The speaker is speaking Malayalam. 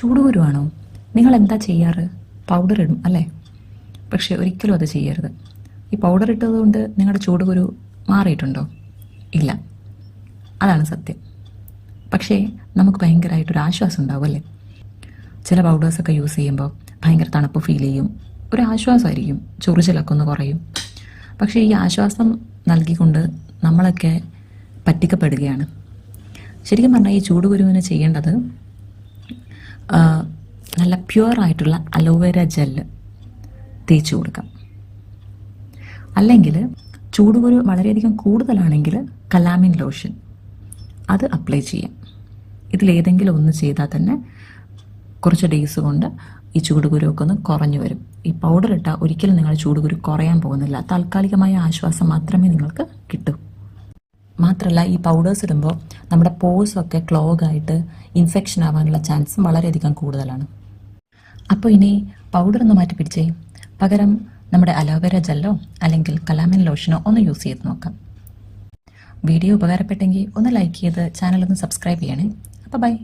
ചൂടുകുരുവാണോ? നിങ്ങൾ എന്താ ചെയ്യാറ്? പൗഡർ ഇടും അല്ലേ? പക്ഷേ ഒരിക്കലും അത് ചെയ്യരുത്. ഈ പൗഡർ ഇട്ടതുകൊണ്ട് നിങ്ങളുടെ ചൂടുകുരു മാറിയിട്ടുണ്ടോ? ഇല്ല. അതാണ് സത്യം. പക്ഷേ നമുക്ക് ഭയങ്കരമായിട്ടൊരു ആശ്വാസം ഉണ്ടാവും അല്ലേ? ചില പൗഡേഴ്സൊക്കെ യൂസ് ചെയ്യുമ്പോൾ ഭയങ്കര തണുപ്പ് ഫീൽ ചെയ്യും, ഒരു ആശ്വാസമായിരിക്കും, ചൊറിച്ചിലൊക്കെ ഒന്ന് കുറയും. പക്ഷേ ഈ ആശ്വാസം നൽകിക്കൊണ്ട് നമ്മളൊക്കെ പറ്റിക്കപ്പെടുകയാണ്. ശരിക്കും പറഞ്ഞാൽ ഈ ചൂടുകുരുവിന് ചെയ്യേണ്ടത് നല്ല പ്യുവറായിട്ടുള്ള അലോവേര ജെല്ല് തേച്ച് കൊടുക്കാം. അല്ലെങ്കിൽ ചൂടുകുരു വളരെയധികം കൂടുതലാണെങ്കിൽ കലാമിൻ ലോഷൻ അത് അപ്ലൈ ചെയ്യാം. ഇതിലേതെങ്കിലും ഒന്ന് ചെയ്താൽ തന്നെ കുറച്ച് ഡേയ്സ് കൊണ്ട് ഈ ചൂടുകുരുവൊക്കെ ഒന്ന് കുറഞ്ഞു വരും. ഈ പൗഡർ ഇട്ടാൽ ഒരിക്കലും നിങ്ങൾ ചൂടുകുരു കുറയാൻ പോകുന്നില്ല. താൽക്കാലികമായ ആശ്വാസം മാത്രമേ നിങ്ങൾക്ക് കിട്ടൂ. മാത്രമല്ല ഈ പൗഡേഴ്സ് ഇടുമ്പോൾ നമ്മുടെ പോഴ്സൊക്കെ ക്ലോഗായിട്ട് ഇൻഫെക്ഷൻ ആവാനുള്ള ചാൻസും വളരെയധികം കൂടുതലാണ്. അപ്പോൾ ഇനി പൗഡർ ഒന്ന് മാറ്റി പിടിച്ചേ, പകരം നമ്മുടെ അലോവേര ജെല്ലോ അല്ലെങ്കിൽ കലാമിൻ ലോഷനോ ഒന്ന് യൂസ് ചെയ്ത് നോക്കാം. വീഡിയോ ഉപകാരപ്പെട്ടെങ്കിൽ ഒന്ന് ലൈക്ക് ചെയ്ത് ചാനലൊന്ന് സബ്സ്ക്രൈബ് ചെയ്യണേ. അപ്പോൾ ബൈ.